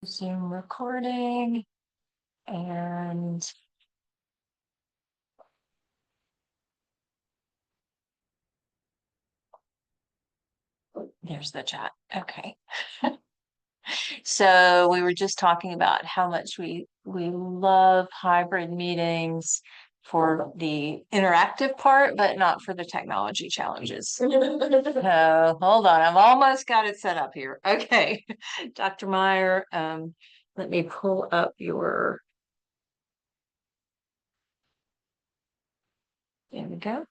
Zoom recording and there's the chat. Okay. So we were just talking about how much we love hybrid meetings for the interactive part, but not for the technology challenges. So hold on, I've almost got it set up here. Okay, Dr. Meyer, let me pull up your. There we go.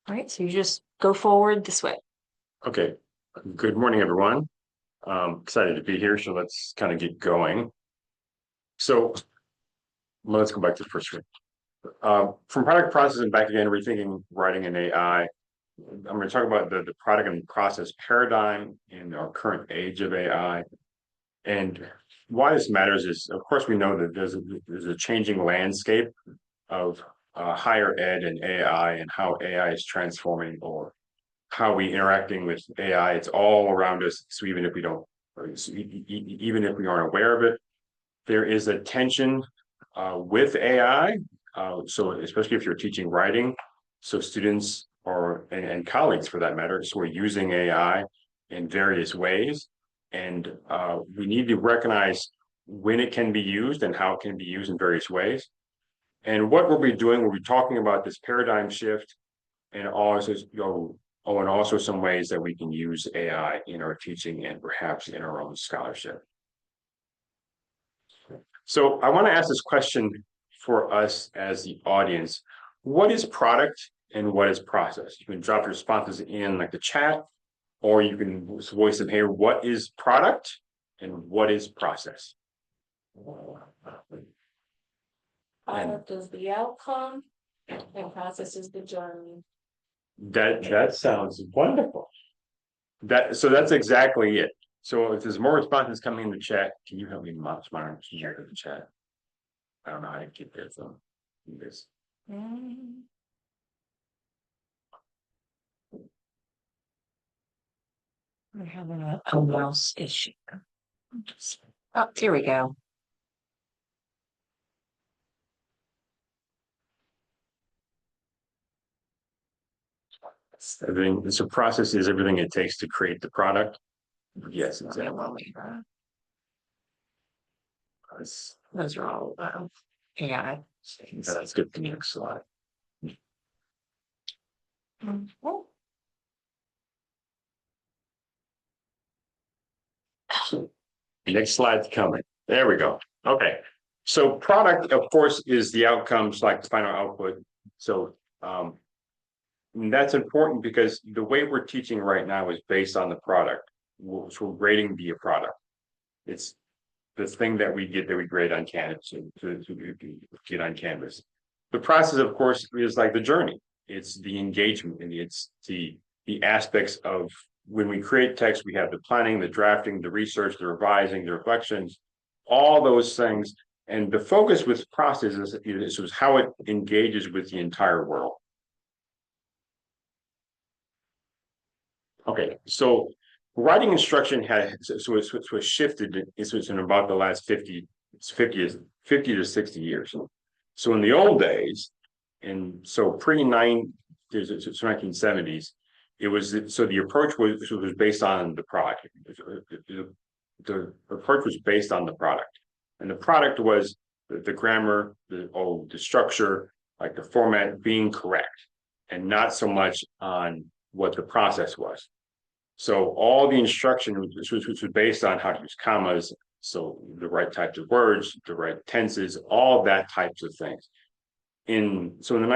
All right, so you just go forward this way. Okay. Good morning, everyone. Excited to be here, so let's kind of get going. So let's go back to the first screen. From product process and back again, rethinking writing and AI. I'm going to talk about the product and process paradigm in our current age of AI. And why this matters is, of course, we know that there's a changing landscape of higher ed and AI and how AI is transforming or how we interacting with AI. It's all around us. So even if we don't, even if we aren't aware of it, there is a tension with AI. So especially if you're teaching writing, so students and colleagues for that matter, so we're using AI in various ways, and we need to recognize when it can be used and how it can be used in various ways. And what we'll be doing, we'll be talking about this paradigm shift, and also and also some ways that we can use AI in our teaching and perhaps in our own scholarship. So I want to ask this question for us as the audience. What is product and what is process? You can drop your responses in like the chat, or you can voice them here. What is product and what is process? Product is the outcome and process is the journey. That sounds wonderful. So that's exactly it. So if there's more responses coming in the chat, can you help me monitor the chat? I don't know how to get there from this. We're having a mouse issue. Oh, here we go. Everything. So process is everything it takes to create the product. Yes, exactly. Those are all AI. That's good. Next slide. Next slide's coming. There we go. Okay. So product, of course, is the outcomes like the final output. So that's important because the way we're teaching right now is based on the product. So grading be a product. It's the thing that we grade on Canvas to get on Canvas. The process, of course, is like the journey. It's the engagement and it's the aspects of when we create text, we have the planning, the drafting, the research, the revising, the reflections, all those things. And the focus with process is how it engages with the entire world. Okay, so writing instruction was shifted. This was in about the last 50 to 60 years. So in the old days, and so pre-1970s, it was so the approach was based on the product. The approach was based on the product, and the product was the grammar, the structure, like the format being correct, and not so much on what the process was. So all the instruction was based on how to use commas, so the right types of words, the right tenses, all that types of things. So in the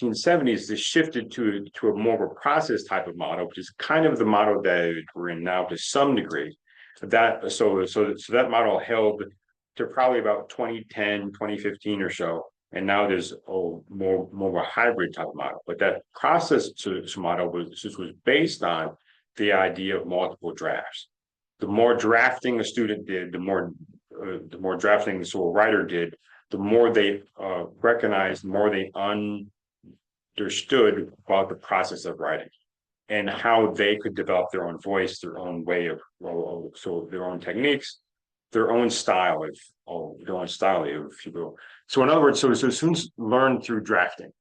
1970s, this shifted to a more of a process type of model, which is kind of the model that we're in now to some degree. So that model held to probably about 2010, 2015 or so. And now there's more of a hybrid type of model. But that process model was based on the idea of multiple drafts. The more drafting a student did, the more drafting a writer did, the more they recognized, the more they understood about the process of writing and how they could develop their own voice, their own way of, so their own techniques, their own style, if you will. So in other words, so students learn through drafting.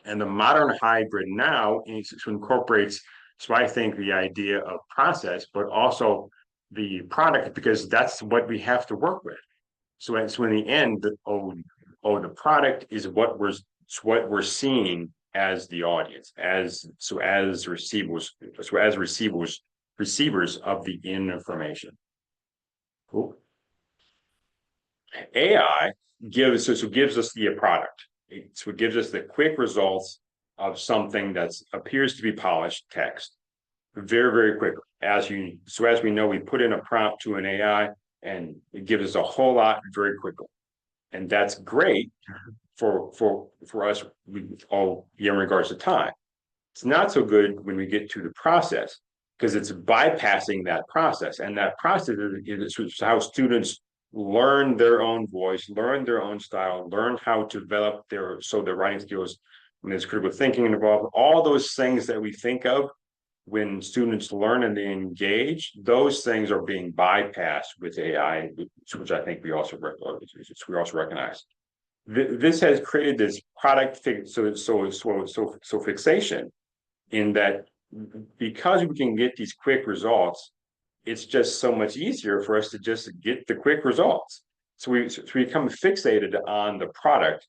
And the modern hybrid now incorporates, so I think the idea of process, but also the product, because that's what we have to work with. So in the end, the product is what we're seeing as the audience, as receivers of the information. Cool. AI gives us the product. So it gives us the quick results of something that appears to be polished text very, very quickly. As we know, we put in a prompt to an AI and it gives us a whole lot very quickly. And that's great for us all in regards to time. It's not so good when we get to the process because it's bypassing that process. And that process is how students learn their own voice, learn their own style, learn how to develop their writing skills. When there's critical thinking involved, all those things that we think of when students learn and they engage, those things are being bypassed with AI, which I think we also recognize. This has created this product fixation in that because we can get these quick results, it's just so much easier for us to just get the quick results. So we become fixated on the product,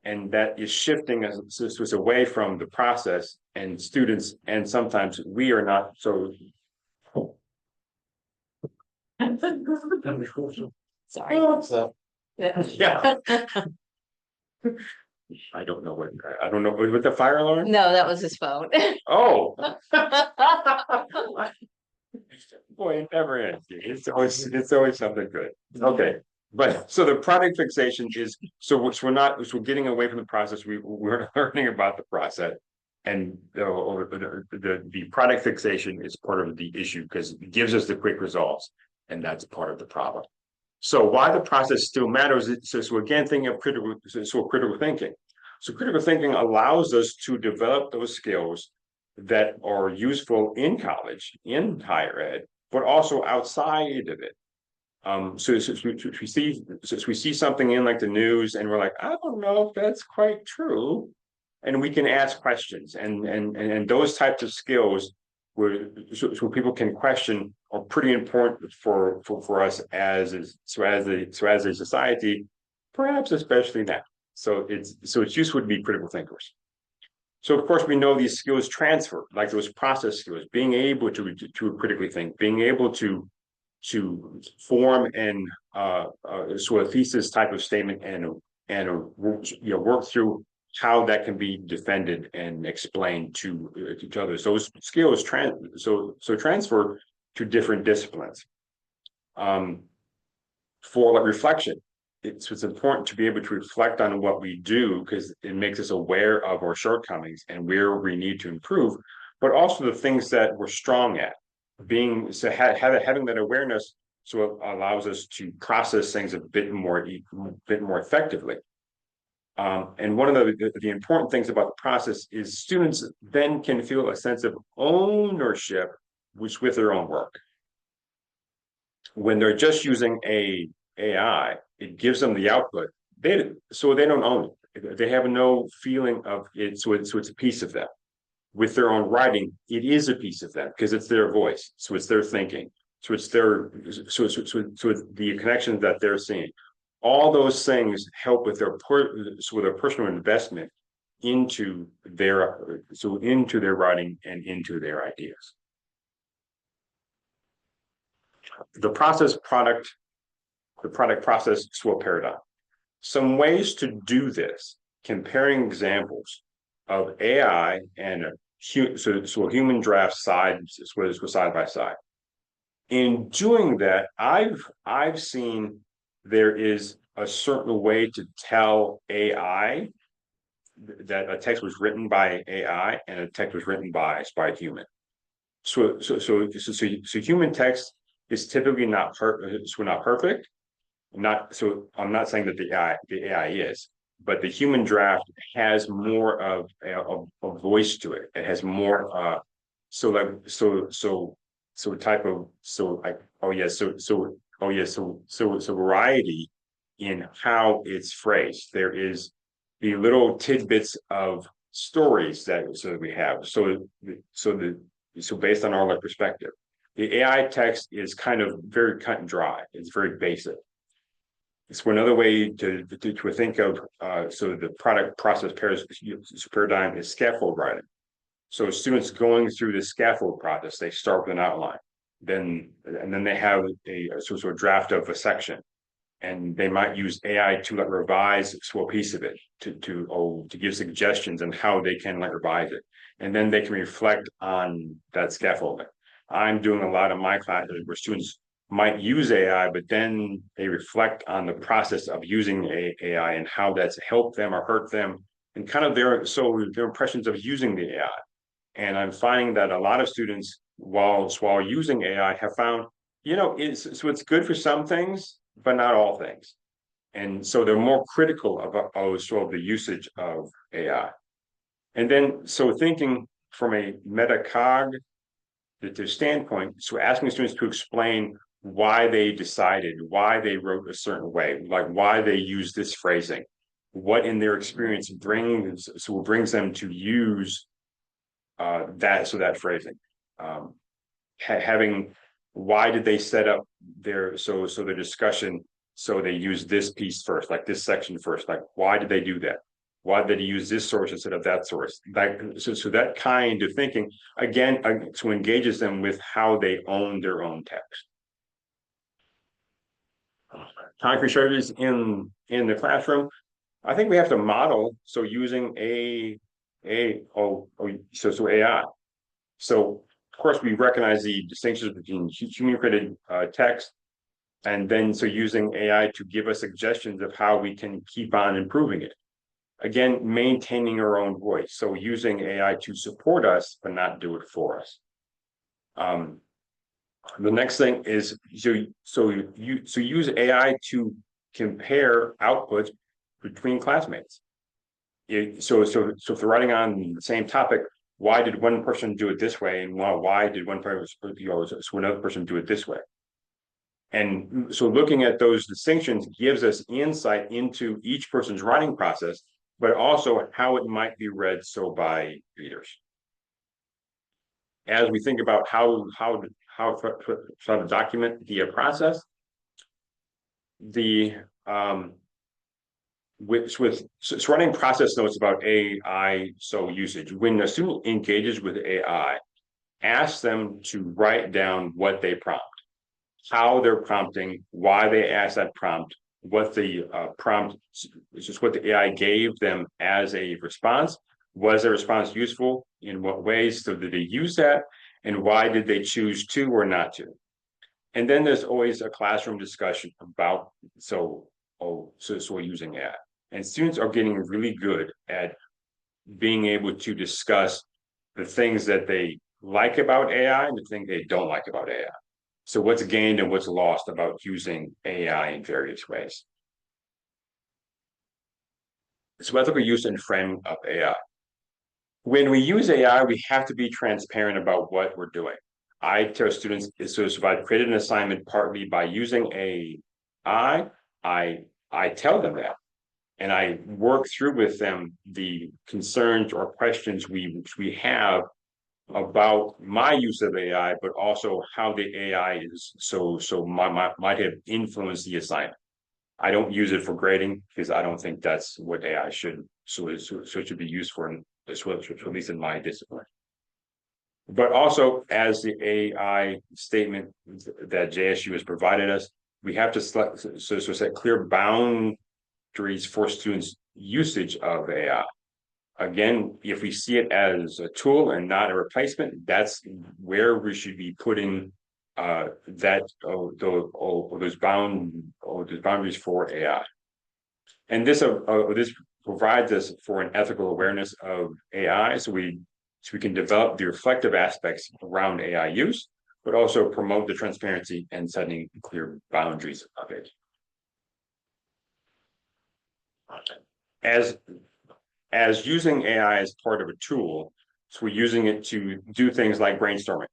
and that is shifting us away from the process and students, and sometimes we are not so. Sorry. Yeah. I don't know with the fire alarm. No, that was his phone. Oh. Boy, it never ends. It's always something good. Okay. But so the product fixation is we're getting away from the process. We're learning about the process, and the product fixation is part of the issue because it gives us the quick results, and that's part of the problem. So why the process still matters? So again, thinking of critical thinking. So critical thinking allows us to develop those skills that are useful in college, in higher ed, but also outside of it. So we see something in like the news and we're like, I don't know if that's quite true. And we can ask questions and those types of skills where people can question are pretty important for us as a society, perhaps especially now. So it's useful to be critical thinkers. So of course we know these skills transfer, like those process skills, being able to critically think, being able to form and sort of thesis type of statement and work through how that can be defended and explained to each other. Those skills transfer to different disciplines. For like reflection, it's important to be able to reflect on what we do because it makes us aware of our shortcomings and where we need to improve, but also the things that we're strong at. Having that awareness so it allows us to process things a bit more effectively. And one of the important things about the process is students then can feel a sense of ownership with their own work. When they're just using AI, it gives them the output. They don't own it. They have no feeling of it, so it's a piece of them. With their own writing, it is a piece of them because it's their voice, so it's their thinking, so it's the connections that they're seeing. All those things help with their personal investment into their writing and into their ideas. The product process SWOT paradigm. Some ways to do this, comparing examples of AI and a human draft side by side. In doing that, I've seen there is a certain way to tell AI that a text was written by AI and a text was written by a human. So human text is typically not perfect. I'm not saying that the AI is, but the human draft has more of a voice to it. It has more Oh yeah, so it's a variety in how it's phrased. There is the little tidbits of stories that we have. So based on our like perspective, the AI text is kind of very cut and dry. It's very basic. So another way to think of so the product process paradigm is scaffold writing. So students going through the scaffold process, they start with an outline, then they have a sort of draft of a section, and they might use AI to like revise a piece of it to give suggestions on how they can like revise it, and then they can reflect on that scaffolding. I'm doing a lot of my classes where students might use AI, but then they reflect on the process of using AI and how that's helped them or hurt them, and kind of their impressions of using the AI. And I'm finding that a lot of students, while using AI, have found, it's good for some things, but not all things. And so they're more critical of sort of the usage of AI. And then, so thinking from a metacognitive standpoint, so asking students to explain why they decided, why they wrote a certain way, like why they use this phrasing, what in their experience brings them to use that phrasing, having why did they set up the discussion, so they use this piece first, like this section first, like why did they do that, why did they use this source instead of that source, like so that kind of thinking again, so engages them with how they own their own text. Concrete strategies in the classroom, I think we have to model, so using AI. So of course we recognize the distinctions between human created text, and then so using AI to give us suggestions of how we can keep on improving it. Again, maintaining our own voice. So using AI to support us, but not do it for us. The next thing is use AI to compare outputs between classmates. So if they're writing on the same topic, why did one person do it this way, and why did one person, so another person do it this way? And so looking at those distinctions gives us insight into each person's writing process, but also how it might be read so by readers. As we think about how to document the process, the with running process notes about AI usage. When a student engages with AI, ask them to write down what they prompt, how they're prompting, why they ask that prompt, what the prompt is, just what the AI gave them as a response. Was the response useful? In what ways? So did they use that? And why did they choose to or not to? And then there's always a classroom discussion about using AI. And students are getting really good at being able to discuss the things that they like about AI and the things they don't like about AI. So what's gained and what's lost about using AI in various ways. So ethical use and framing of AI. When we use AI, we have to be transparent about what we're doing. I tell students, so if I've created an assignment partly by using AI, I tell them that. And I work through with them the concerns or questions we have about my use of AI, but also how the AI is might have influenced the assignment. I don't use it for grading because I don't think that's what AI should it should be used for, at least in my discipline. But also, as the AI statement that JSU has provided us, we have to set clear boundaries for students' usage of AI. Again, if we see it as a tool and not a replacement, that's where we should be putting those boundaries for AI. And this provides us for an ethical awareness of AI, so we can develop the reflective aspects around AI use, but also promote the transparency and setting clear boundaries of it. As using AI as part of a tool, so we're using it to do things like brainstorming.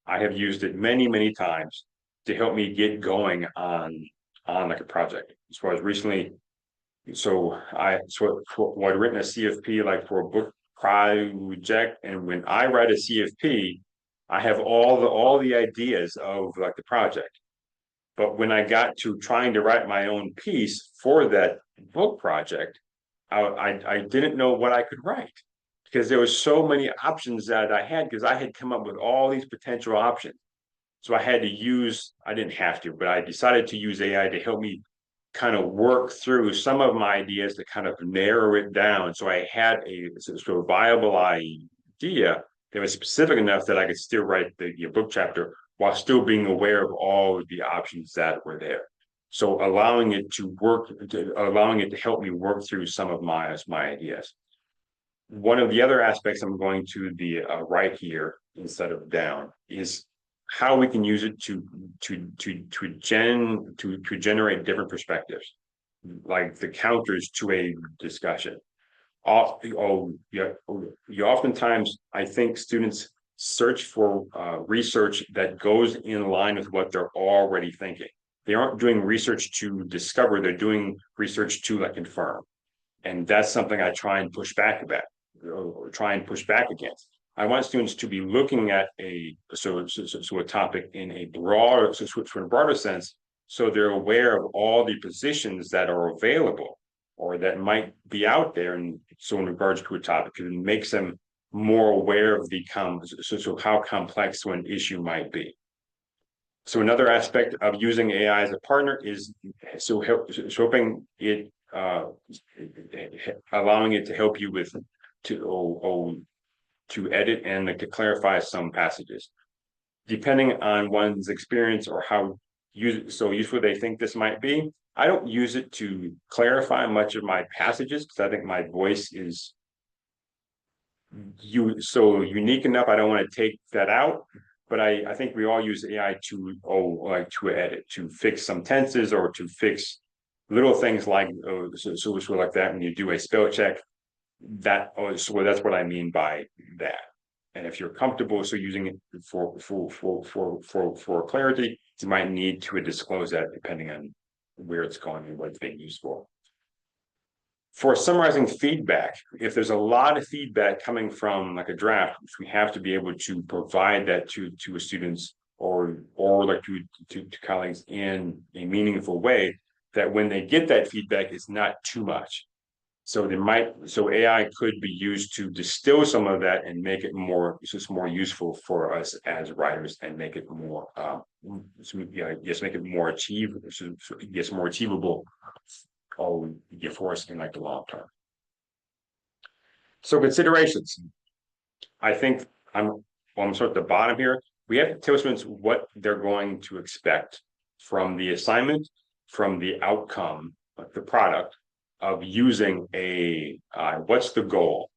I have used it many, many times to help me get going on like a project. As far as recently, so I'd written a CFP like for a book project, and when I write a CFP, I have all the ideas of like the project. But when I got to trying to write my own piece for that book project, I didn't know what I could write because there were so many options that I had because I had come up with all these potential options. So I had to use, I didn't have to, but I decided to use AI to help me kind of work through some of my ideas to kind of narrow it down. So I had a sort of viable idea that was specific enough that I could still write the book chapter while still being aware of all of the options that were there. So allowing it to work, allowing it to help me work through some of my ideas. One of the other aspects I'm going to the right here instead of down is how we can use it to generate different perspectives, like the counters to a discussion. You oftentimes, I think students search for research that goes in line with what they're already thinking. They aren't doing research to discover, they're doing research to like confirm. And that's something I try and push back about, or try and push back against. I want students to be looking at a topic in a broader sense, so they're aware of all the positions that are available or that might be out there, and so in regards to a topic, it makes them more aware of the how complex one issue might be. So another aspect of using AI as a partner is helping it, allowing it to help you with to edit and to clarify some passages, depending on one's experience or how useful they think this might be. I don't use it to clarify much of my passages because I think my voice is so unique enough. I don't want to take that out, but I think we all use AI to to edit, to fix some tenses or to fix little things like like that when you do a spell check. So that's what I mean by that. And if you're comfortable using it for clarity, you might need to disclose that depending on where it's going and what it's being used for. For summarizing feedback, if there's a lot of feedback coming from like a draft, we have to be able to provide that to students or like to colleagues in a meaningful way, that when they get that feedback, it's not too much. So AI could be used to distill some of that and make it more useful for us as writers and make it more make it more achievable for us in like the long term. So considerations. I think I'm sort of at the bottom here. We have to tell students what they're going to expect from the assignment, from the outcome of the product, of using what's the goal?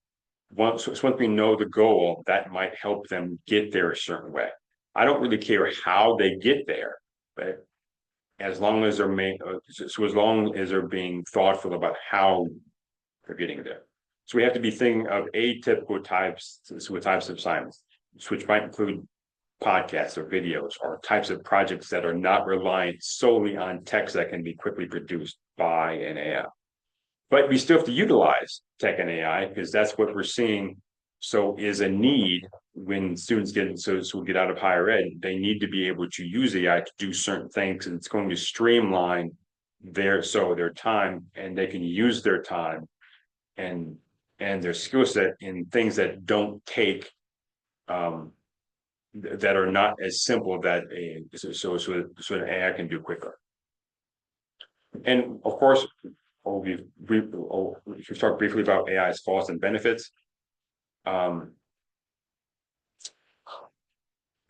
Once we know the goal, that might help them get there a certain way. I don't really care how they get there, but as long as they're being thoughtful about how they're getting there. So we have to be thinking of atypical types of assignments, which might include podcasts or videos or types of projects that are not reliant solely on text that can be quickly produced by an AI. But we still have to utilize tech and AI because that's what we're seeing. So is a need when students get out of higher ed, they need to be able to use AI to do certain things, and it's going to streamline their time, and they can use their time and their skill set in things that don't take that are not as simple that an AI can do quicker. And of course, we've talked briefly about AI's faults and benefits.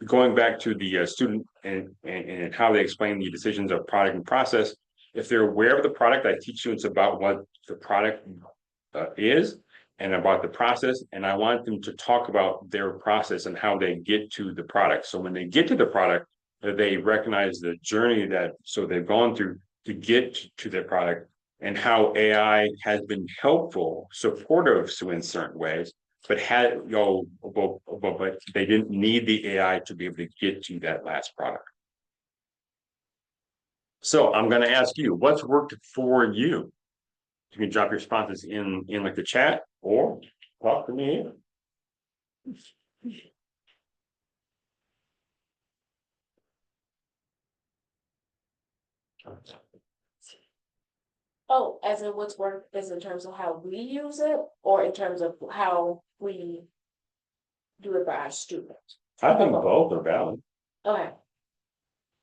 Going back to the student and how they explain the decisions of product and process, if they're aware of the product, I teach students about what the product is and about the process, and I want them to talk about their process and how they get to the product. So when they get to the product, they recognize the journey they've gone through to get to their product, and how AI has been helpful, supportive in certain ways, but but they didn't need the AI to be able to get to that last product. So I'm going to ask you, what's worked for you? You can drop your responses in like the chat or talk to me. Oh, as in what's work is in terms of how we use it or in terms of how we do it for our students? I think both are valid. Okay.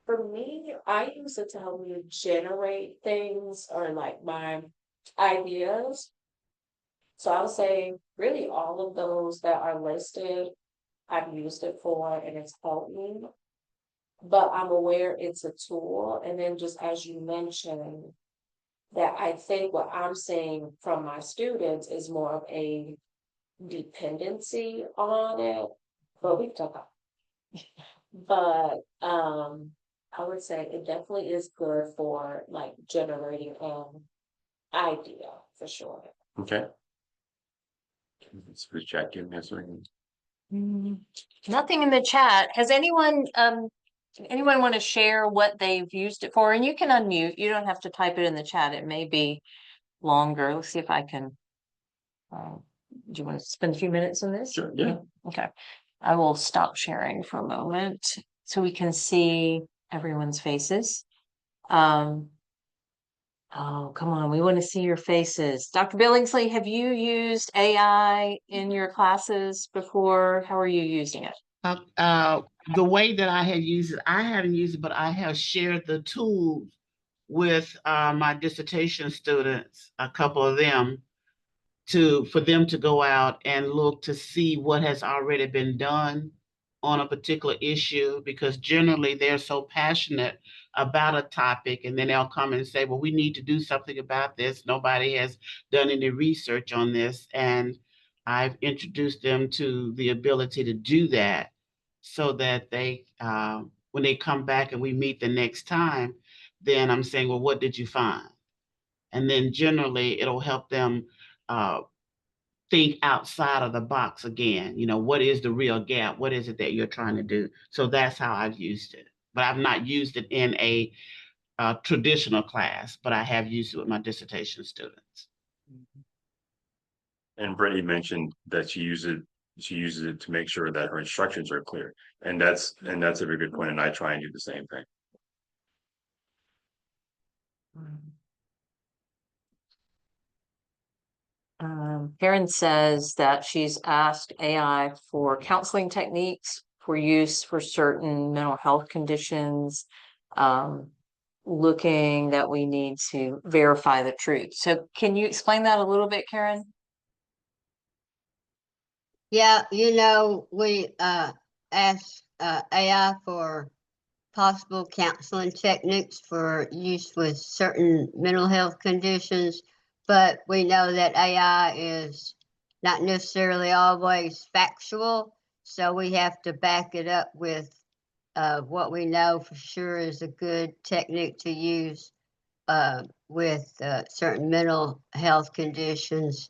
For me, I use it to help me generate things or like my ideas. So I would say really all of those that are listed, I've used it for and it's helped me. But I'm aware it's a tool. And then just as you mentioned, that I think what I'm seeing from my students is more of a dependency on it. But we can talk about but I would say it definitely is good for like generating an idea for sure. Okay. Let's recheck in this one. Nothing in the chat. Has anyone want to share what they've used it for? And you can unmute. You don't have to type it in the chat. It may be longer. Let's see if I can. Do you want to spend a few minutes on this? Sure, yeah. Okay. I will stop sharing for a moment so we can see everyone's faces. Oh, come on. We want to see your faces. Dr. Billingsley, have you used AI in your classes before? How are you using it? The way that I had used it, I haven't used it, but I have shared the tools with my dissertation students, a couple of them, for them to go out and look to see what has already been done on a particular issue, because generally they're so passionate about a topic and then they'll come and say, well, we need to do something about this. Nobody has done any research on this. And I've introduced them to the ability to do that so that they, when they come back and we meet the next time, then I'm saying, well, what did you find? And then generally it'll help them think outside of the box again. You know, what is the real gap? What is it that you're trying to do? So that's how I've used it. But I've not used it in a traditional class, but I have used it with my dissertation students. And Brittany mentioned that she uses it to make sure that her instructions are clear. And that's a very good point. And I try and do the same thing. Karen says that she's asked AI for counseling techniques for use for certain mental health conditions, looking that we need to verify the truth. So can you explain that a little bit, Karen? Yeah, we asked AI for possible counseling techniques for use with certain mental health conditions, but we know that AI is not necessarily always factual, so we have to back it up with what we know for sure is a good technique to use with certain mental health conditions,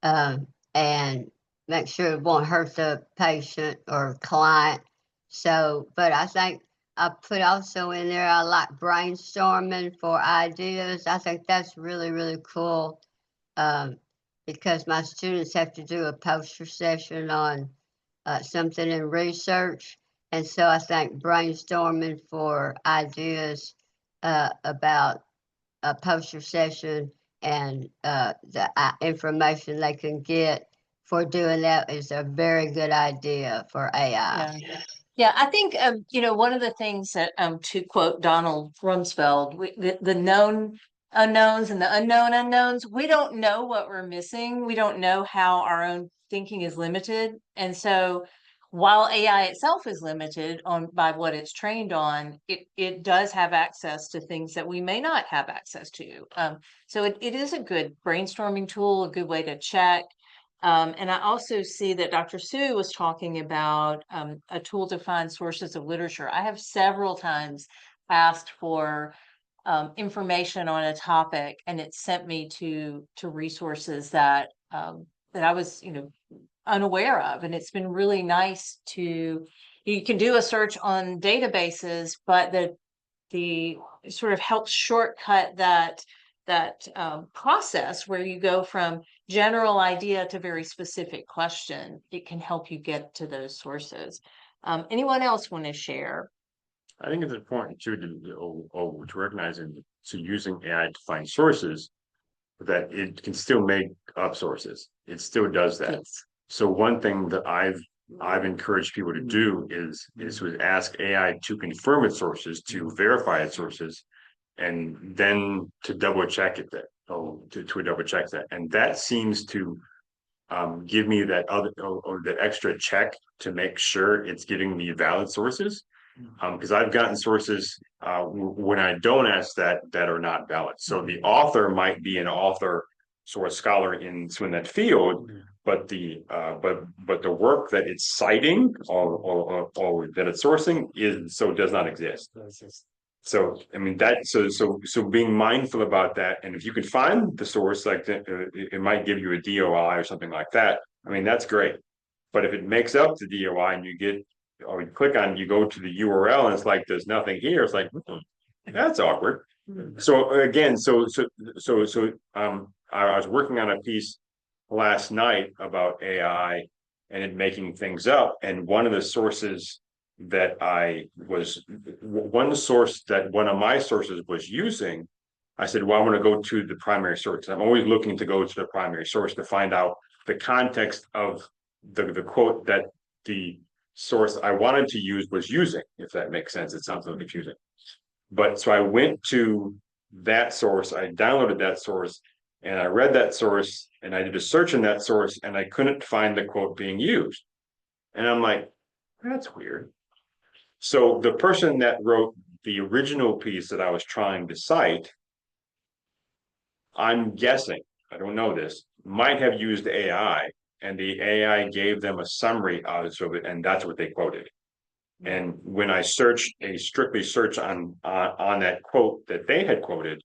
and make sure it won't hurt the patient or client. So, but I think I put also in there, I like brainstorming for ideas. I think that's really, really cool, because my students have to do a poster session on something in research. And so I think brainstorming for ideas about a poster session and the information they can get for doing that is a very good idea for AI. Yeah, I think one of the things that to quote Donald Rumsfeld, the known unknowns and the unknown unknowns, we don't know what we're missing. We don't know how our own thinking is limited. And so while AI itself is limited on by what it's trained on, it does have access to things that we may not have access to. So it is a good brainstorming tool, a good way to check. And I also see that Dr. Sue was talking about a tool to find sources of literature. I have several times asked for information on a topic, and it sent me to resources that that I was, unaware of. And it's been really nice to, you can do a search on databases, but the sort of helps shortcut that process where you go from general idea to very specific question. It can help you get to those sources. Anyone else want to share? I think it's important too to recognizing so using AI to find sources, that it can still make up sources. It still does that. Yes. So one thing that I've encouraged people to do is to ask AI to confirm its sources, to verify its sources, and then to double check it to double check that. And that seems to give me that other or that extra check to make sure it's giving me valid sources. Because I've gotten sources when I don't ask that are not valid. So the author might be an author, so a scholar in that field, but the work that it's citing or that it's sourcing does not exist. So I mean that so being mindful about that, and if you can find the source, like it might give you a DOI or something like that. I mean that's great, but if it makes up the DOI and you click on, you go to the URL and it's like there's nothing here. It's like that's awkward. So again, I was working on a piece last night about AI and it making things up, and one of the sources that one of my sources was using, I said, well, I want to go to the primary source. I'm always looking to go to the primary source to find out the context of the quote that the source I wanted to use was using, if that makes sense. It sounds a little confusing. But so I went to that source, I downloaded that source, and I read that source, and I did a search in that source, and I couldn't find the quote being used. And I'm like, that's weird. So the person that wrote the original piece that I was trying to cite, I'm guessing, I don't know this, might have used AI, and the AI gave them a summary of it, and that's what they quoted. And when I strictly search on that quote that they had quoted,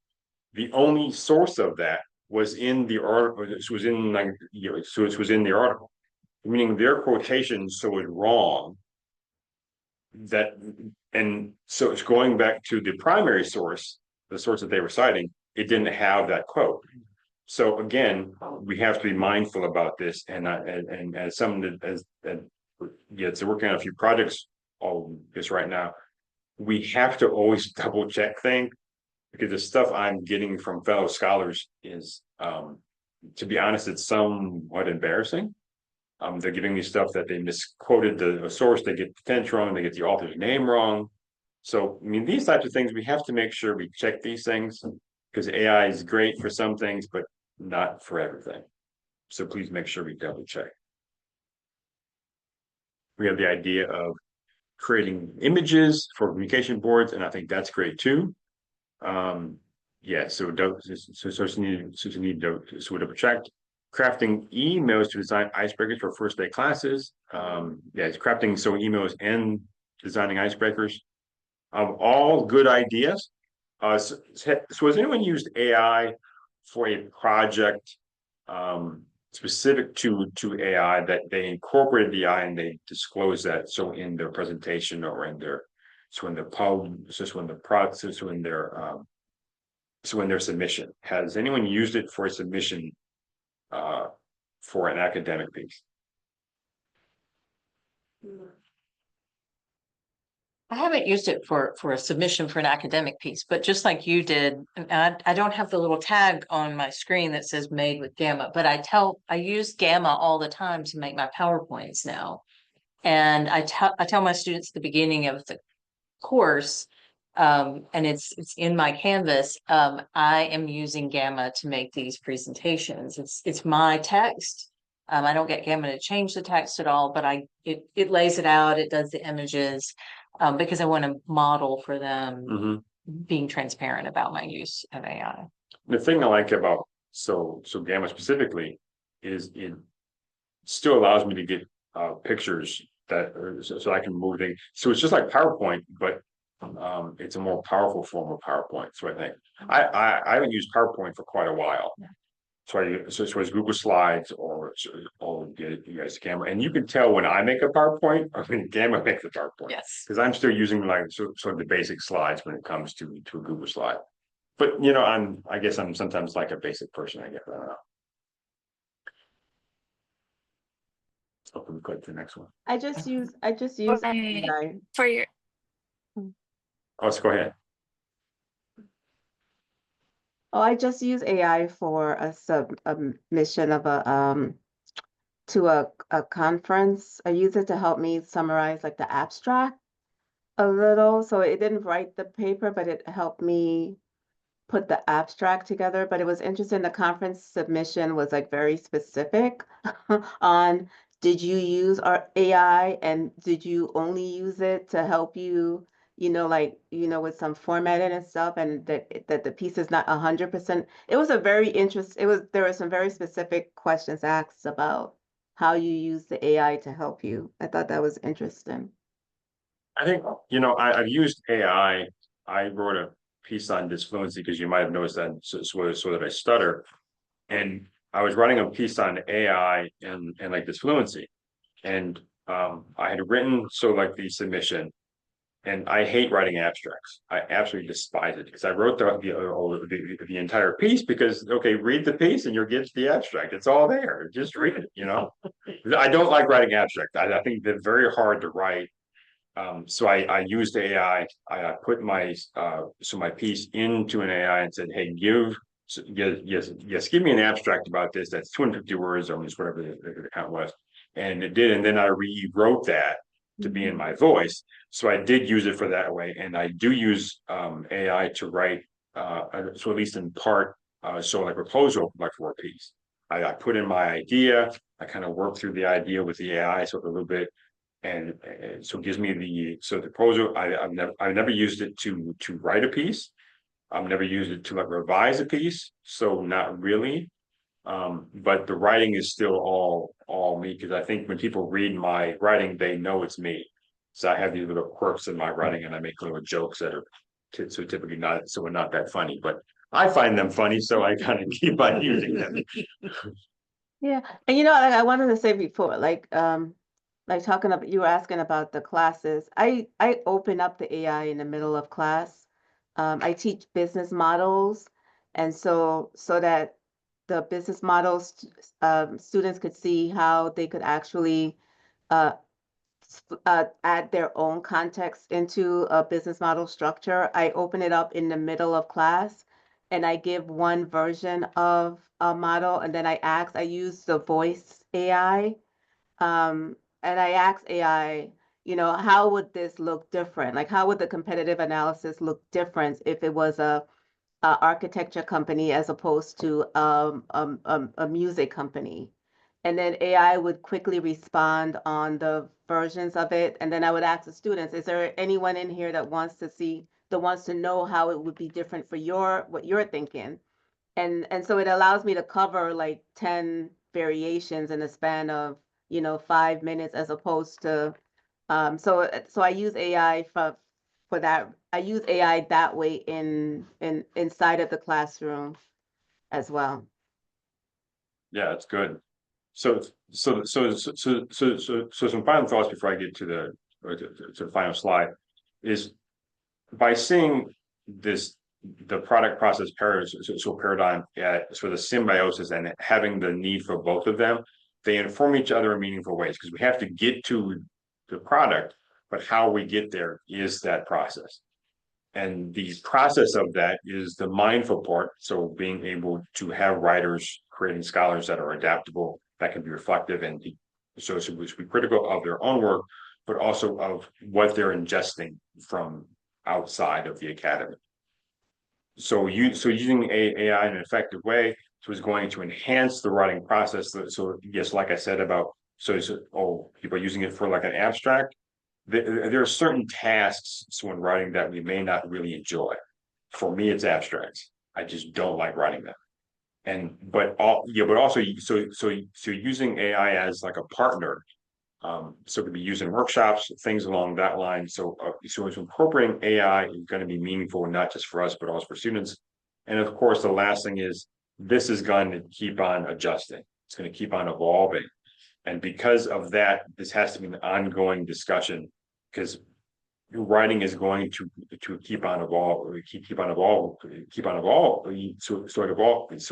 the only source of that was in the article. It was in it was in the article, meaning their quotation so is wrong. And so it's going back to the primary source, the source that they were citing. It didn't have that quote. So again, we have to be mindful about this, and as someone that's working on a few projects all this right now, we have to always double check things, because the stuff I'm getting from fellow scholars is, to be honest, it's somewhat embarrassing. They're giving me stuff that they misquoted the source, they get the tense wrong, they get the author's name wrong. So, I mean, these types of things, we have to make sure we check these things, because AI is great for some things, but not for everything. So please make sure we double check. We have the idea of creating images for communication boards, and I think that's great too. Yeah, so we need to double check. Crafting emails to design icebreakers for first day classes. Yeah, it's crafting emails and designing icebreakers. All good ideas. So has anyone used AI for a project specific to AI that they incorporated the AI and they disclose that in their presentation or in their in their submission? Has anyone used it for a submission for an academic piece? I haven't used it for a submission for an academic piece, but just like you did, I don't have the little tag on my screen that says made with Gamma, but I use Gamma all the time to make my PowerPoints now. And I tell my students at the beginning of the course, and it's in my Canvas, I am using Gamma to make these presentations. It's my text. I don't get Gamma to change the text at all, but it lays it out, it does the images. Because I want to model for them being transparent about my use of AI. The thing I like about Gamma specifically is it still allows me to get pictures so I can move things. So it's just like PowerPoint, but it's a more powerful form of PowerPoint. So I think I haven't used PowerPoint for quite a while. so it's Google Slides or you guys camera, and you can tell when I make a PowerPoint or when Gamma makes a PowerPoint. Yes. Because I'm still using like sort of the basic slides when it comes to a Google slide. But I guess I'm sometimes like a basic person, I guess. I don't know. So we click to the next one. I just use Right. AI. For your, Oh, let's go ahead. Oh, I just use AI for a submission of to a conference. I use it to help me summarize like the abstract a little. So it didn't write the paper, but it helped me put the abstract together. But it was interesting. The conference submission was like very specific on did you use our AI and did you only use it to help you, with some formatting and stuff, and that the piece is not 100%. It was a very there were some very specific questions asked about how you use the AI to help you. I thought that was interesting. I think, I've used AI. I wrote a piece on disfluency because you might have noticed that so that I stutter. And I was writing a piece on AI and like disfluency. And I had written like the submission, and I hate writing abstracts. I absolutely despise it because I wrote the entire piece because okay, read the piece and you'll get the abstract. It's all there. Just read it. I don't like writing abstract. I think they're very hard to write. So I used AI. I put my piece into an AI and said, "Hey, give me an abstract about this. That's 250 words or just whatever the count was." And it did, and then I rewrote that to be in my voice. So I did use it for that way, and I do use AI to write. So at least in part, so like proposal like for a piece. I put in my idea. I kind of worked through the idea with the AI so a little bit. And so it gives me the proposal. I've never used it to write a piece. I've never used it to like revise a piece, so not really. But the writing is still all me because I think when people read my writing, they know it's me. So I have these little quirks in my writing, and I make little jokes that are so typically not that funny, but I find them funny, so I kind of keep on using them. Yeah, and like I wanted to say before, like talking about you were asking about the classes. I open up the AI in the middle of class. I teach business models, and so that the business models students could see how they could actually uh, add their own context into a business model structure. I open it up in the middle of class, and I give one version of a model, and then I use the voice AI and I asked AI, how would this look different? Like, how would the competitive analysis look different if it was a architecture company as opposed to a music company? And then AI would quickly respond on the versions of it. And then I would ask the students, is there anyone in here that wants to know how it would be different for what you're thinking? And so it allows me to cover like 10 variations in a span of 5 minutes as opposed to so I use AI for that. I use AI that way inside of the classroom as well. Yeah, it's good. So some final thoughts before I get to the final slide is by seeing the product process paradigm so the symbiosis and having the need for both of them, they inform each other in meaningful ways because we have to get to the product, but how we get there is that process. And the process of that is the mindful part. So being able to have writers creating scholars that are adaptable, that can be reflective and so be critical of their own work, but also of what they're ingesting from outside of the academy. So using AI in an effective way is going to enhance the writing process. So yes, like I said about people using it for like an abstract. There are certain tasks when writing that we may not really enjoy. For me, it's abstracts. I just don't like writing them. But also using AI as like a partner. So it could be used in workshops, things along that line. So incorporating AI is going to be meaningful, not just for us, but also for students. And of course, the last thing is this is going to keep on adjusting. It's going to keep on evolving. And because of that, this has to be an ongoing discussion, because your writing is going to keep on evolving, so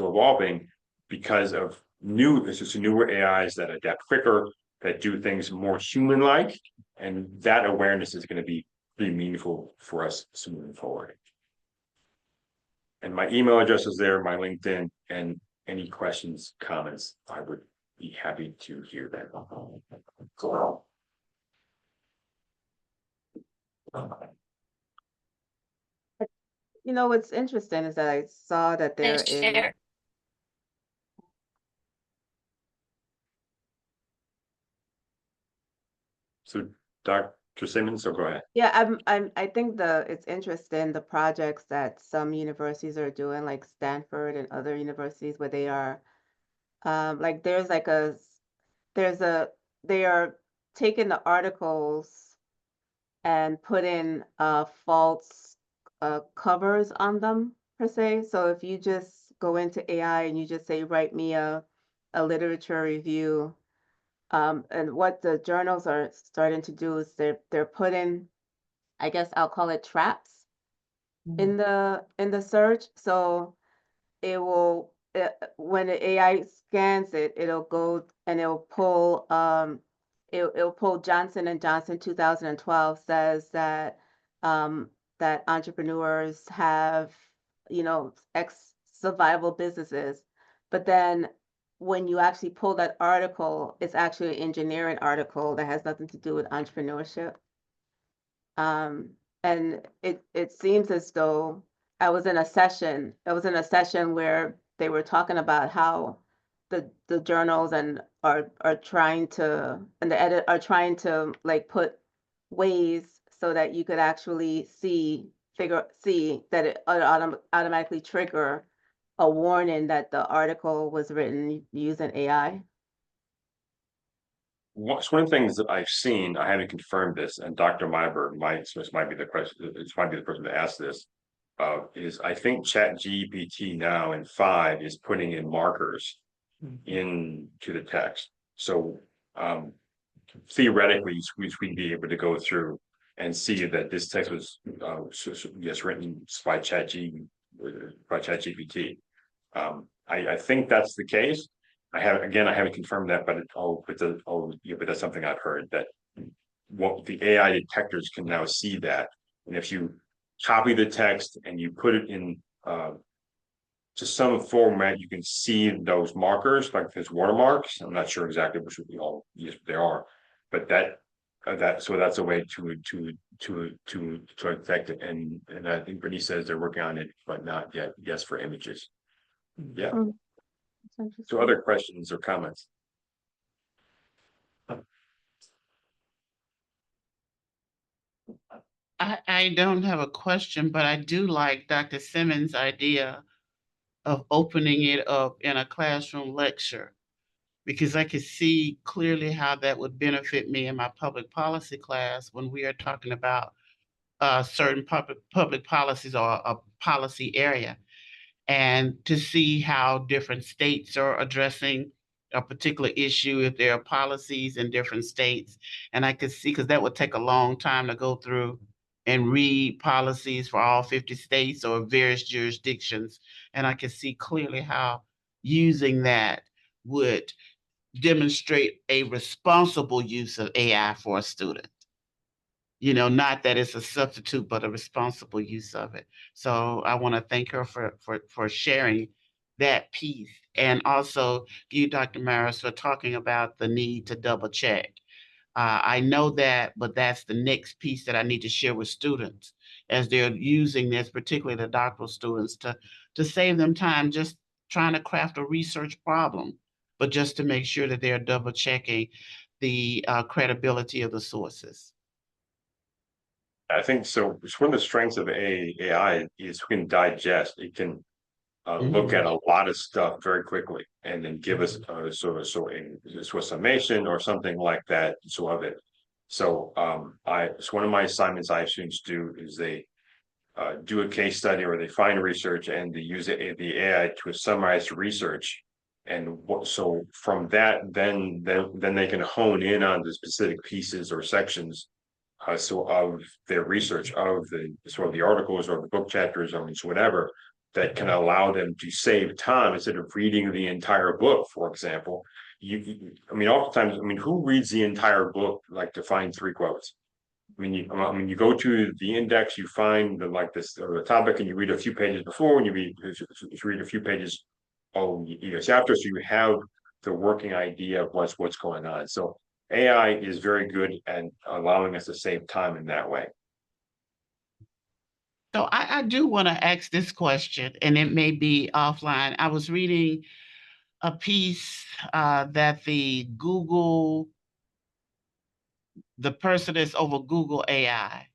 evolving because of newer AIs that adapt quicker, that do things more human-like, and that awareness is going to be pretty meaningful for us moving forward. And my email address is there, my LinkedIn, and any questions, comments, I would be happy to hear that. Cool. You know, what's interesting is that I saw that they're Nice in, share. So, Dr. Simmons, so go ahead. yeah, I think it's interesting, the projects that some universities are doing, like Stanford and other universities where they are, like they are taking the articles and putting false covers on them per se. So if you just go into AI and you just say, write me a literature review, and what the journals are starting to do is they're putting, I guess I'll call it traps in the search. So it will when the AI scans it, it'll go and it'll pull Johnson and Johnson 2012 says that that entrepreneurs have, you know, X survival businesses. But then when you actually pull that article, it's actually an engineering article that has nothing to do with entrepreneurship. Um, and it seems as though I was in a session where they were talking about how the journals are trying to, and the edit are trying to like put ways so that you could actually see that it automatically trigger a warning that the article was written using AI. One of the things that I've seen, I haven't confirmed this, and Dr. Meyer might be the question, this might be the person to ask this, is I think Chat GPT now in 5 is putting in markers into the text. So theoretically, we'd be able to go through and see that this text was yes, written by Chat GPT. I think that's the case. I haven't confirmed that, but but that's something I've heard, that what the AI detectors can now see that. And if you copy the text and you put it in to some format, you can see those markers, like there's watermarks. I'm not sure exactly which would be all, yes, there are, but so that's a way to detect it. And I think Brittany says they're working on it, but not yet. Yes, for images. Yeah. So other questions or comments? I don't have a question, but I do like Dr. Simmons' idea of opening it up in a classroom lecture, because I could see clearly how that would benefit me in my public policy class when we are talking about certain public policies or a policy area, and to see how different states are addressing a particular issue, if there are policies in different states. And I could see, because that would take a long time to go through and read policies for all 50 states or various jurisdictions. And I could see clearly how using that would demonstrate a responsible use of AI for a student. You know, not that it's a substitute, but a responsible use of it. So I want to thank her for sharing that piece. And also you, Dr. Maris, for talking about the need to double check. I know that, but that's the next piece that I need to share with students as they're using this, particularly the doctoral students, to save them time just trying to craft a research problem, but just to make sure that they're double checking the credibility of the sources. I think so. It's one of the strengths of AI is we can digest. It can look at a lot of stuff very quickly and then give us a summation or something like that. So of it. So it's one of my assignments I have students do is they do a case study or they find research and they use the AI to summarize the research. And so from that, then they can hone in on the specific pieces or sections. So of their research of the articles or the book chapters or whatever that can allow them to save time instead of reading the entire book, for example. I mean, oftentimes, I mean, who reads the entire book like to find 3 quotes? I mean, you go to the index, you find the topic, and you read a few pages before, and you read a few pages after, so you have the working idea of what's going on. So AI is very good at allowing us to save time in that way. So I do want to ask this question, and it may be offline. I was reading a piece that the person that's over Google AI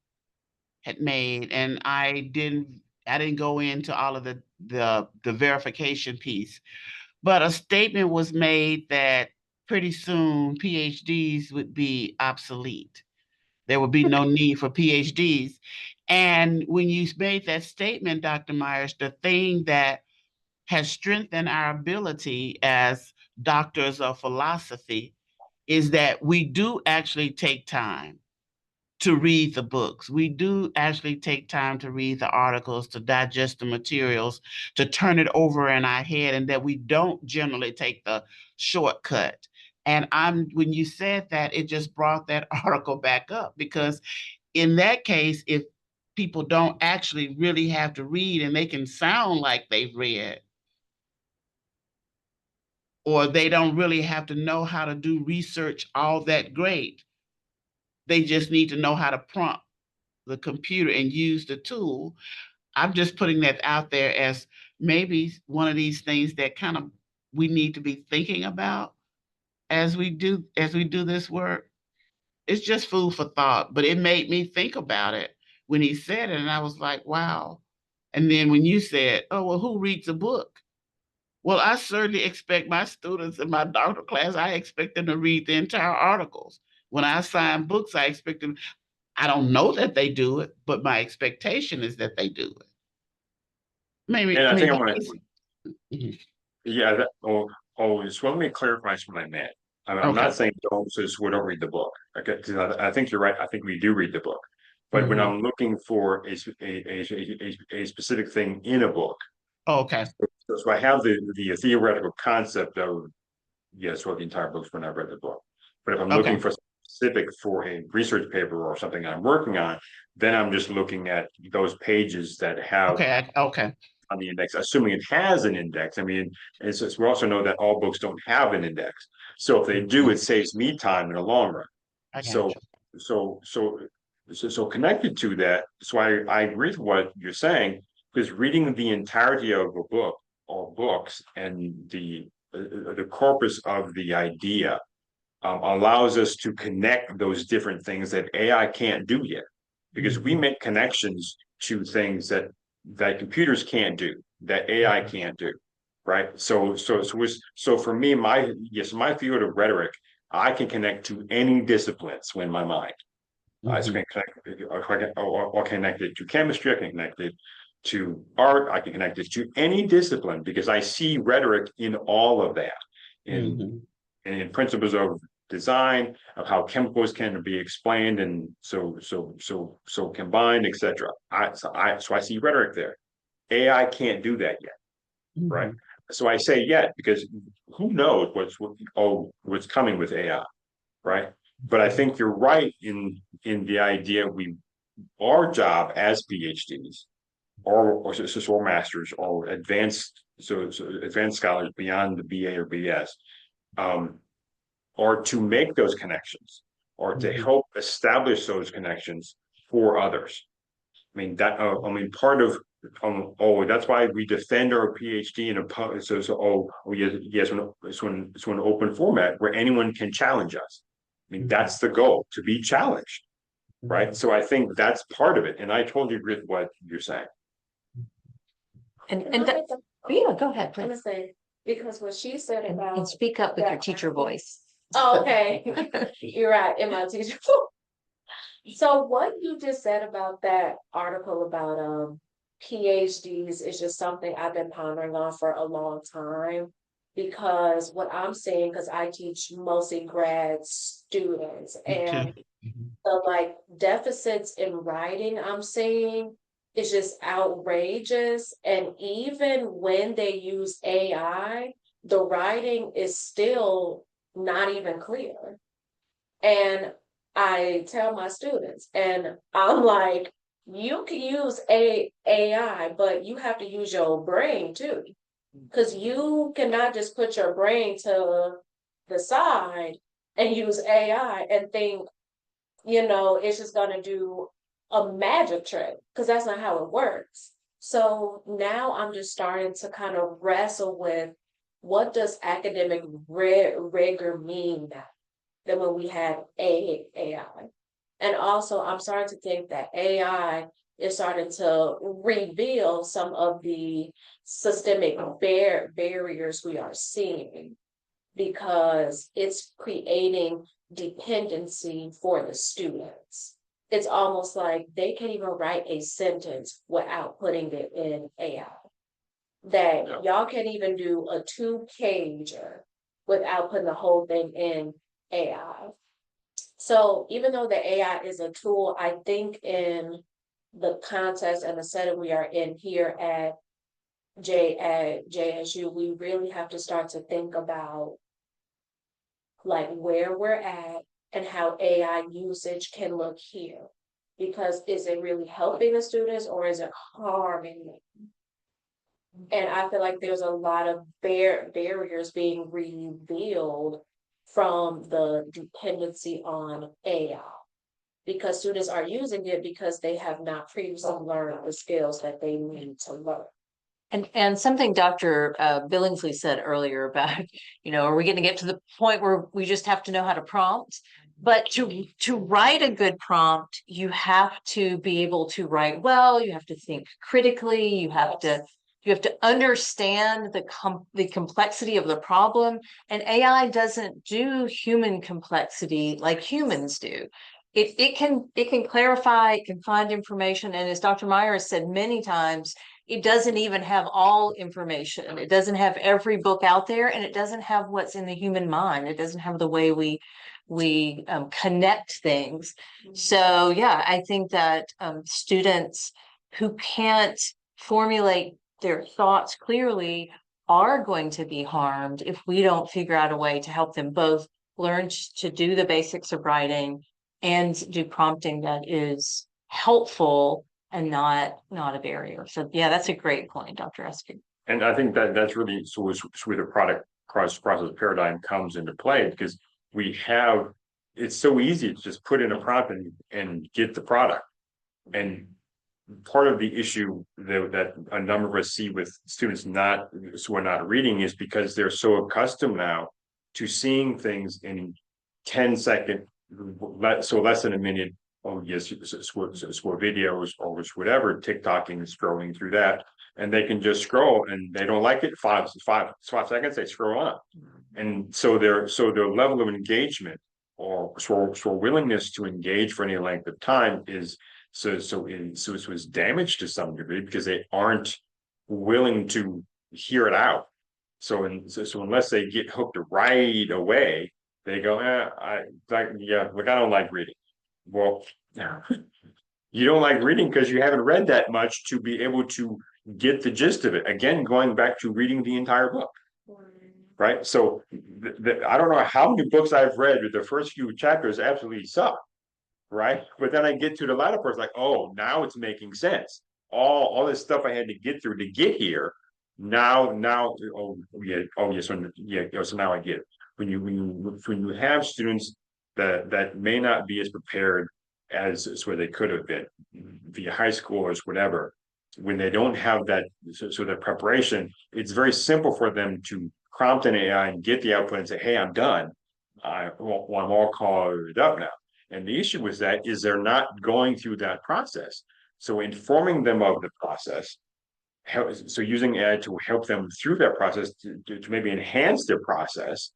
had made, and I didn't go into all of the verification piece, but a statement was made that pretty soon PhDs would be obsolete. There would be no need for PhDs. And when you made that statement, Dr. Myers, the thing that has strengthened our ability as doctors of philosophy is that we do actually take time to read the books. We do actually take time to read the articles, to digest the materials, to turn it over in our head, and that we don't generally take the shortcut. And when you said that, it just brought that article back up, because in that case, if people don't actually really have to read and they can sound like they've read, or they don't really have to know how to do research all that great, they just need to know how to prompt the computer and use the tool. I'm just putting that out there as maybe one of these things that kind of we need to be thinking about as we do this work. It's just food for thought, but it made me think about it when he said it, and I was like, wow. And then when you said, oh, well, who reads a book? Well, I certainly expect my students in my doctoral class, I expect them to read the entire articles. When I assign books, I expect them, I don't know that they do it, but my expectation is that they do it. Maybe, And I think I want to. yeah, just let me clarify what I meant. I'm Okay. not saying don't read the book. Okay, because I think you're right. I think we do read the book. But when I'm looking for a specific thing in a book, Okay. so I have the theoretical concept of yes, well, the entire book's when I read the book. But if I'm looking Okay. for specific for a research paper or something I'm working on, then I'm just looking at those pages that have Okay. Okay. on the index, assuming it has an index. I mean, we also know that all books don't have an index. So if they do, it saves me time in the long run. I got So, you. so connected to that, so I agree with what you're saying, because reading the entirety of a book or books and the corpus of the idea allows us to connect those different things that AI can't do yet, because we make connections to things that computers can't do, that AI can't do, right? So for me, my field of rhetoric, I can connect to any disciplines in my mind. I can connect, or connect it to chemistry, I can connect it to art, I can connect it to any discipline, because I see rhetoric in all of that, in principles of design, of how chemicals can be explained and so combined, etc. So I see rhetoric there. AI can't do that yet, right? So I say yet because who knows what's coming with AI, right? But I think you're right in the idea our job as PhDs or masters or advanced scholars beyond the BA or BS, or to make those connections or to help establish those connections for others. I mean part of that's why we defend our PhD in it's an open format where anyone can challenge us. I mean that's the goal, to be challenged, right? So I think that's part of it, and I totally agree with what you're saying. Yeah, go ahead, I'm gonna please. say, because what she said about. And speak up with your teacher voice. Oh, okay, you're right, in my teacher. So what you just said about that article about PhDs is just something I've been pondering on for a long time. Because what I'm seeing, because I teach mostly grad students, Me too. and the like deficits in writing I'm seeing is just outrageous. And even when they use AI, the writing is still not even clear. And I tell my students, and I'm like, you can use AI, but you have to use your brain too. Because you cannot just put your brain to the side and use AI and think, it's just going to do a magic trick, because that's not how it works. So now I'm just starting to kind of wrestle with, what does academic rigor mean now than when we had AI? And also, I'm starting to think that AI is starting to reveal some of the systemic barriers we are seeing, because it's creating dependency for the students. It's almost like they can't even write a sentence without putting it in AI. That Yeah. y'all can't even do a 2-pager without putting the whole thing in AI. So even though the AI is a tool, I think in the context and the setting we are in here at JSU, we really have to start to think about like where we're at and how AI usage can look here. Because is it really helping the students or is it harming them? And I feel like there's a lot of barriers being revealed from the dependency on AI, because students are using it because they have not previously learned the skills that they need to learn. And something Dr. Billingsley said earlier about, are we going to get to the point where we just have to know how to prompt? But to write a good prompt, you have to be able to write well. You have to think critically. You have to understand the complexity of the problem. And AI doesn't do human complexity like humans do. It can clarify, it can find information, and as Dr. Meyer has said many times, it doesn't even have all information. It doesn't have every book out there, and it doesn't have what's in the human mind. It doesn't have the way we connect things. So yeah, I think that students who can't formulate their thoughts clearly are going to be harmed if we don't figure out a way to help them both learn to do the basics of writing and do prompting that is helpful and not a barrier. So yeah, that's a great point, Dr. Eskin. And I think that's really where the product cross process paradigm comes into play, because it's so easy to just put in a prompt and get the product. And part of the issue that a number of us see with students who are not reading is because they're so accustomed now to seeing things in 10-second, so less than a minute. Oh yes, for videos or whatever, TikToking, scrolling through that, and they can just scroll, and they don't like it. 5 seconds, they scroll on, and so their level of engagement or willingness to engage for any length of time is it was damaged to some degree, because they aren't willing to hear it out. So unless they get hooked right away, they go, I don't like reading. Well, you don't like reading because you haven't read that much to be able to get the gist of it. Again, going back to reading the entire book, right? So I don't know how many books I've read with the first few chapters absolutely suck, right? But then I get to the latter part, like, oh, now it's making sense. All this stuff I had to get through to get here. Now, so now I get it. When you have students that may not be as prepared as where they could have been via high school or whatever, when they don't have that that preparation, it's very simple for them to prompt an AI and get the output and say, hey, I'm done. I'm all caught up now. And the issue with that is they're not going through that process. So informing them of the process, so using AI to help them through that process to maybe enhance their process,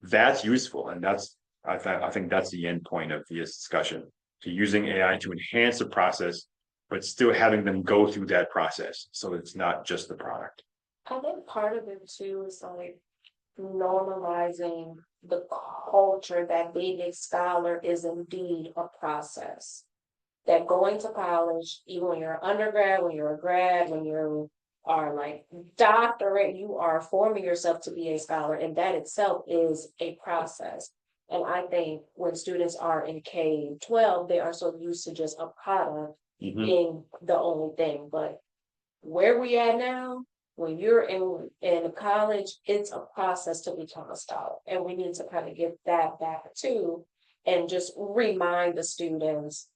that's useful. And I think that's the end point of this discussion. to using AI to enhance the process, but still having them go through that process. So it's not just the product. I think part of it too is like normalizing the culture that being a scholar is indeed a process. That going to college, even when you're an undergrad, when you're a grad, when you are like doctorate, you are forming yourself to be a scholar, and that itself is a process. And I think when students are in K-12, they are so used to just a product being the only thing. But where we at now, when you're in college, it's a process to become a scholar, and we need to kind of get that back too, and just remind the students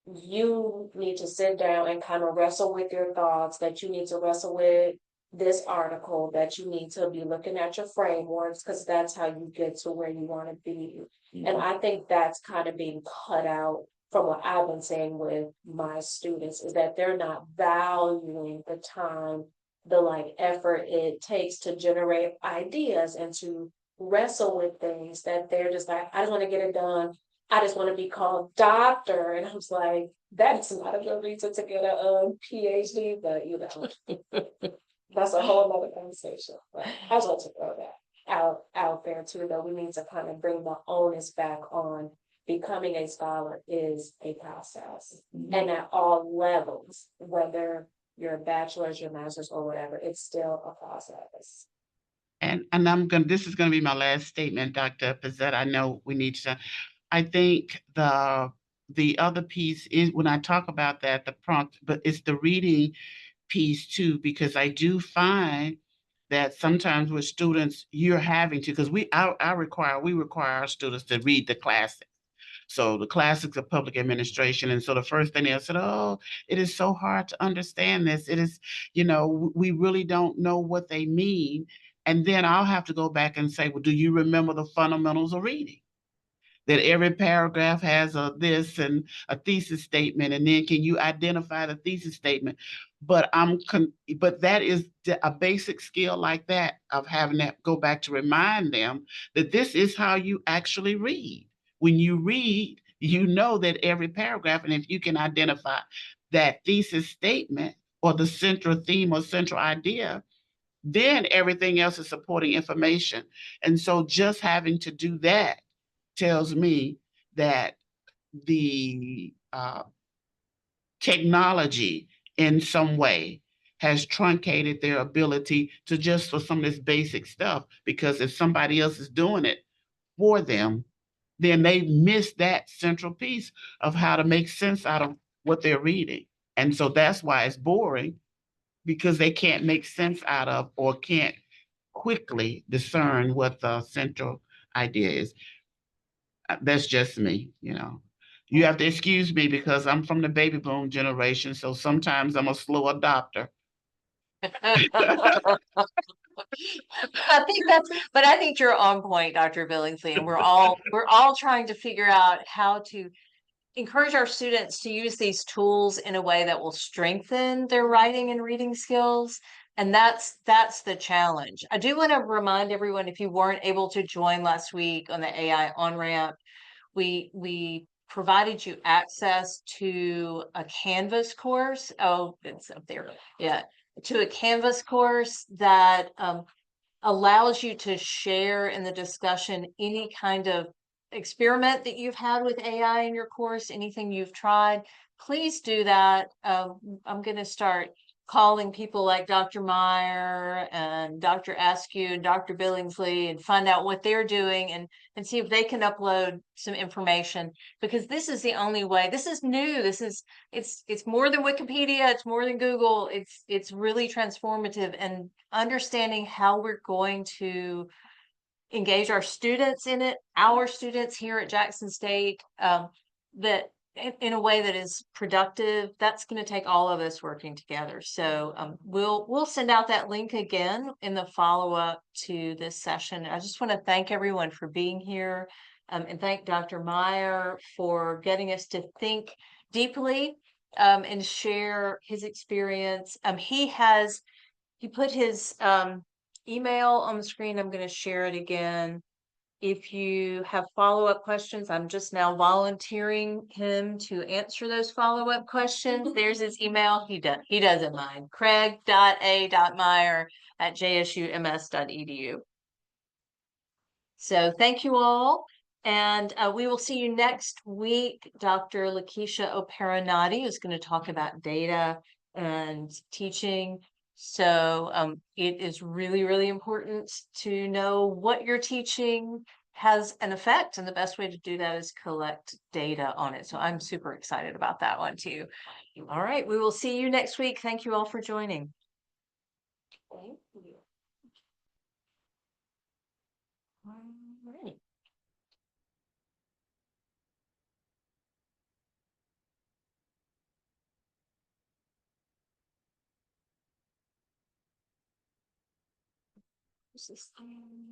you need to sit down and kind of wrestle with your thoughts, that you need to wrestle with this article, that you need to be looking at your frameworks, because that's how you get to where you want to be. And I think that's kind of being cut out from what I've been saying with my students, is that they're not valuing the time, the like effort it takes to generate ideas and to wrestle with things, that they're just like, I just want to get it done. I just want to be called doctor. And I was like, that's not a good reason to get a PhD, but you know, that's a whole nother conversation. But I just want to throw that out there too, though. We need to kind of bring the onus back on becoming a scholar is a process. And at all levels, whether you're a bachelor's, your master's, or whatever, it's still a process. And this is gonna be my last statement, Dr. Pizzette. I know we need to, I think the other piece is when I talk about that, the prompt, but it's the reading piece too, because I do find that sometimes with students, you're having to, because we require our students to read the classics. So the classics of public administration. And so the first thing they said, oh, it is so hard to understand this. It is, we really don't know what they mean. And then I'll have to go back and say, well, do you remember the fundamentals of reading? That every paragraph has a this and a thesis statement, and then can you identify the thesis statement? But but that is a basic skill like that, of having that go back to remind them that this is how you actually read. When you read, you know that every paragraph, and if you can identify that thesis statement or the central theme or central idea, then everything else is supporting information. And so just having to do that tells me that the technology in some way has truncated their ability to just for some of this basic stuff, because if somebody else is doing it for them, then they miss that central piece of how to make sense out of what they're reading. And so that's why it's boring, because they can't make sense out of or can't quickly discern what the central idea is. That's just me. You have to excuse me because I'm from the baby boom generation, so sometimes I'm a slow adopter. I think you're on point, Dr. Billingsley, and we're all trying to figure out how to encourage our students to use these tools in a way that will strengthen their writing and reading skills. And that's the challenge. I do want to remind everyone, if you weren't able to join last week on the AI on-ramp, we provided you access to a Canvas course. Oh, it's up there. Yeah. To a Canvas course that allows you to share in the discussion any kind of experiment that you've had with AI in your course, anything you've tried. Please do that. I'm going to start calling people like Dr. Meyer and Dr. Askew and Dr. Billingsley and find out what they're doing and see if they can upload some information, because this is the only way. This is new. It's more than Wikipedia. It's more than Google. It's really transformative, and understanding how we're going to engage our students in it, our students here at Jackson State, that in a way that is productive. That's going to take all of us working together. So we'll send out that link again in the follow-up to this session. I just want to thank everyone for being here, and thank Dr. Meyer for getting us to think deeply and share his experience. He put his email on the screen. I'm going to share it again. if you have follow-up questions, I'm just now volunteering him to answer those follow-up questions. There's his email. He doesn't mind. craig.a.meyer@jsums.edu. So thank you all. And we will see you next week. Dr. Lakeisha Operanati is going to talk about data and teaching. So it is really, really important to know what you're teaching has an effect. And the best way to do that is collect data on it. So I'm super excited about that one too. All right, we will see you next week. Thank you all for joining. Thank you. All right. What's this thing?